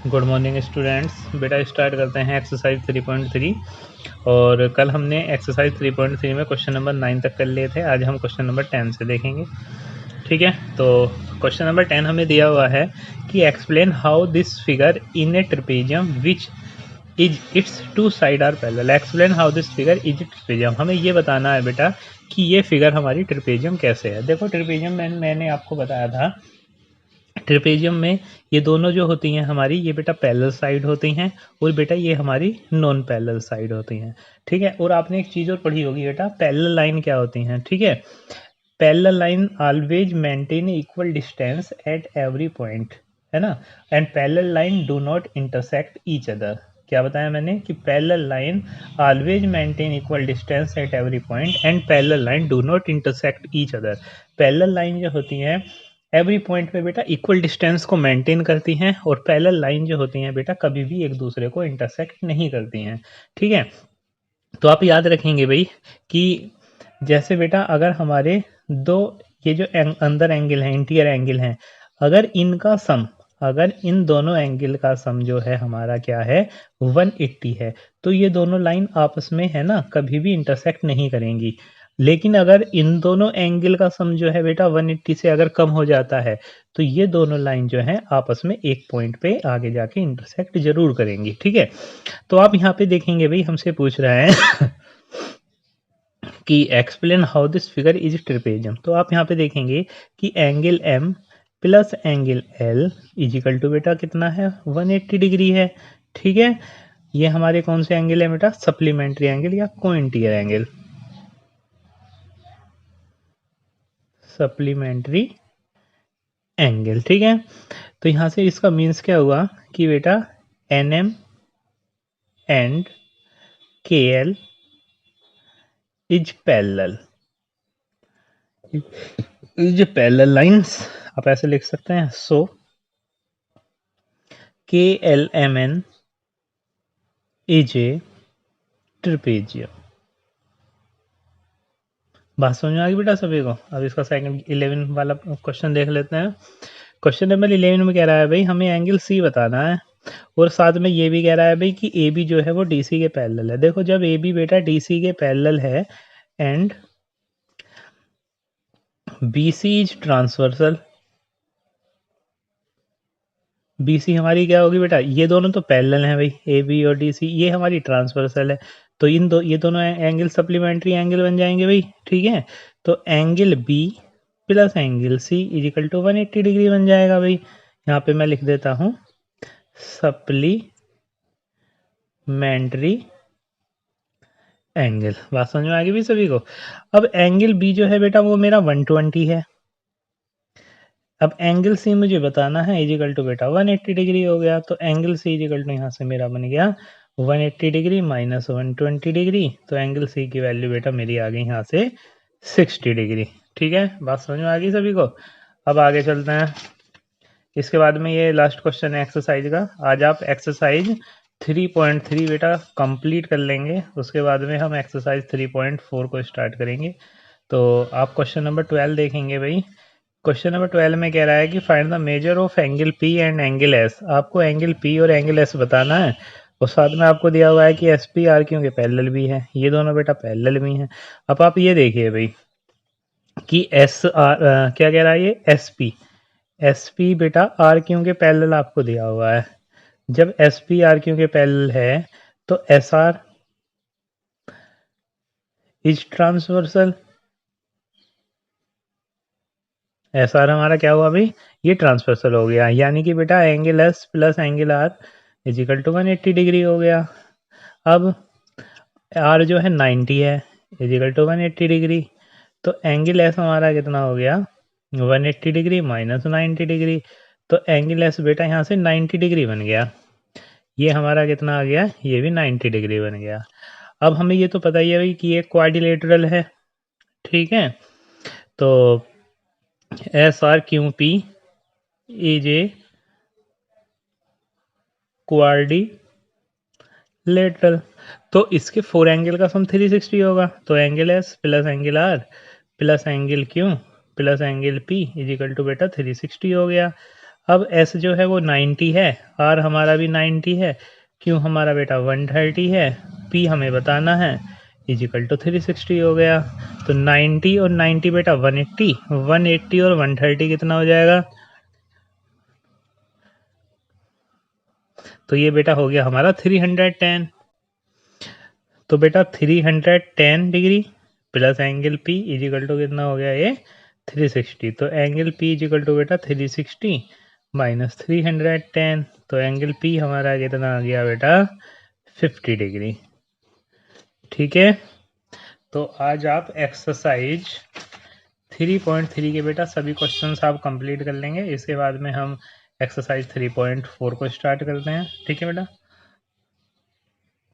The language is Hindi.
Good morning students. बेटा स्टार्ट करते हैं एक्सरसाइज 3.3। और कल हमने एक्सरसाइज 3.3 में क्वेश्चन नंबर 9 तक कर लिए थे। आज हम क्वेश्चन नंबर 10 से देखेंगे। ठीक है, तो क्वेश्चन नंबर 10 हमें दिया हुआ है कि explain how this figure in a trapezium which is its two side are parallel. Explain how this figure is trapezium. हमें ये बताना है बेटा कि ये फिगर हमारी ट्रेपेजियम कैसे है। देखो ट्रेपेजियम में मैंने आपको बताया था, ट्रेपेजियम में ये दोनों जो होती हैं हमारी, ये बेटा पैरेलल साइड होती हैं और बेटा ये हमारी नॉन पैरेलल साइड होती हैं। ठीक है, और आपने एक चीज़ और पढ़ी होगी बेटा, पैरेलल लाइन क्या होती हैं। ठीक है, parallel line always maintain equal distance at every point, है ना। And parallel line do not intersect each other. क्या बताया मैंने कि parallel line always maintain equal distance at every point and parallel line do not intersect each other. Parallel line जो होती हैं एवरी पॉइंट पे बेटा इक्वल डिस्टेंस को मेंटेन करती हैं, और पैरेलल लाइन जो होती हैं बेटा कभी भी एक दूसरे को इंटरसेक्ट नहीं करती हैं। ठीक है, तो आप याद रखेंगे भाई कि जैसे बेटा अगर हमारे दो ये जो अंदर एंगल है, इंटीरियर एंगल है, अगर इनका सम, अगर इन दोनों एंगल का सम जो है हमारा क्या है 180 है, तो ये दोनों लाइन आपस में है ना कभी भी इंटरसेक्ट नहीं करेंगी। लेकिन अगर इन दोनों एंगल का सम जो है बेटा 180 से अगर कम हो जाता है, तो ये दोनों लाइन जो है आपस में एक पॉइंट पे आगे जाके इंटरसेक्ट जरूर करेंगी। ठीक है, तो आप यहाँ पे देखेंगे भाई हमसे पूछ रहा है कि explain how this figure is trapezium. तो आप यहाँ पे देखेंगे कि angle M plus angle L is equal to बेटा कितना है 180 डिग्री है। ठीक है, ये हमारे कौन से एंगल है बेटा, सप्लीमेंट्री एंगल या कोइंटीयर एंगल, सप्लीमेंट्री एंगल। ठीक है, तो यहाँ से इसका मीन्स क्या हुआ कि बेटा N M and K L is parallel, is parallel lines. आप ऐसे लिख सकते हैं, so K L M N is a trapezium. बात समझ में आ गई बेटा सभी को। अब इसका सेकंड 11 वाला क्वेश्चन देख लेते हैं। क्वेश्चन नंबर 11 में कह रहा है भाई हमें एंगल सी बताना है, और साथ में ये भी कह रहा है भाई कि ए बी जो है वो डी सी के पैरेलल है। देखो जब ए बी बेटा डी सी के पैरेलल है and B C is transversal, B C हमारी क्या होगी बेटा, ये दोनों तो पैरेलल हैं भाई, ए बी और डी सी, ये हमारी ट्रांसवर्सल है, तो ये दोनों एंगल सप्लीमेंट्री एंगल बन जाएंगे भाई। ठीक है, तो angle B plus angle C is equal to 180 degree बन जाएगा भाई। यहाँ पे मैं लिख देता हूँ सप्लीमेंट्री एंगल। बात समझ में आ गई भी सभी को। अब एंगल बी जो है बेटा वो मेरा 120 है। अब एंगल सी मुझे बताना है इजिकल टू बेटा 180 डिग्री हो गया, तो एंगल सी इजिकल टू यहाँ से मेरा बन गया 180 डिग्री माइनस 120 डिग्री, तो एंगल सी की वैल्यू बेटा मेरी आ गई यहाँ से 60 डिग्री। ठीक है, बात समझ में आ गई सभी को। अब आगे चलते हैं, इसके बाद में ये लास्ट क्वेश्चन है एक्सरसाइज का। आज आप एक्सरसाइज 3.3 बेटा कंप्लीट कर लेंगे, उसके बाद में हम एक्सरसाइज 3.4 को स्टार्ट करेंगे। तो आप क्वेश्चन नंबर 12 देखेंगे भाई। क्वेश्चन नंबर 12 में कह रहा है कि find the measure of angle P and angle S. आपको एंगल पी और एंगल एस बताना है, और साथ में आपको दिया हुआ है कि एस पी आर क्योंकि पैरेलल भी है, ये दोनों बेटा पैरेलल भी हैं। अब आप ये देखिए भाई कि एस आर क्या कह रहा है, ये एस पी, एस पी बेटा आर क्यू के पैरेलल आपको दिया हुआ है। जब एस पी आर क्यू के पैरेलल है तो S are is transversal, S R हमारा क्या हुआ भाई, ये ट्रांसवर्सल हो गया, यानी कि बेटा angle S plus angle R is equal to 180 degree हो गया। अब आर जो है 90 है, इज इक्वल टू 180 डिग्री, तो एंगल एस हमारा कितना हो गया 180 डिग्री माइनस 90 डिग्री, तो एंगल एस बेटा यहाँ से 90 डिग्री बन गया। ये हमारा कितना आ गया, ये भी 90 डिग्री बन गया। अब हमें ये तो पता ही है भाई कि ये क्वाड्रिलेटरल है। ठीक है, तो S R Q P is a quadrilateral, तो इसके फोर एंगल का सम 360 होगा, तो angle S plus angle R plus angle Q plus angle P is equal to बेटा 360 हो गया। अब एस जो है वो 90 है, आर हमारा भी 90 है, क्यू हमारा बेटा 130 है, पी हमें बताना है, इजिकल टू 360 हो गया। तो 90 और 90 बेटा 180, 180 और 130 कितना हो जाएगा? तो ये बेटा हो गया हमारा 310। तो बेटा 310 degree plus angle P is equal to कितना हो गया ये? 360। तो एंगल पी इजिकल टू बेटा 360 माइनस 310। तो एंगल पी हमारा कितना आ गया बेटा? 50 डिग्री। ठीक है, तो आज आप एक्सरसाइज 3.3 के बेटा सभी क्वेश्चंस आप कंप्लीट कर लेंगे। इसके बाद में हम एक्सरसाइज 3.4 को स्टार्ट करते हैं। ठीक है बेटा।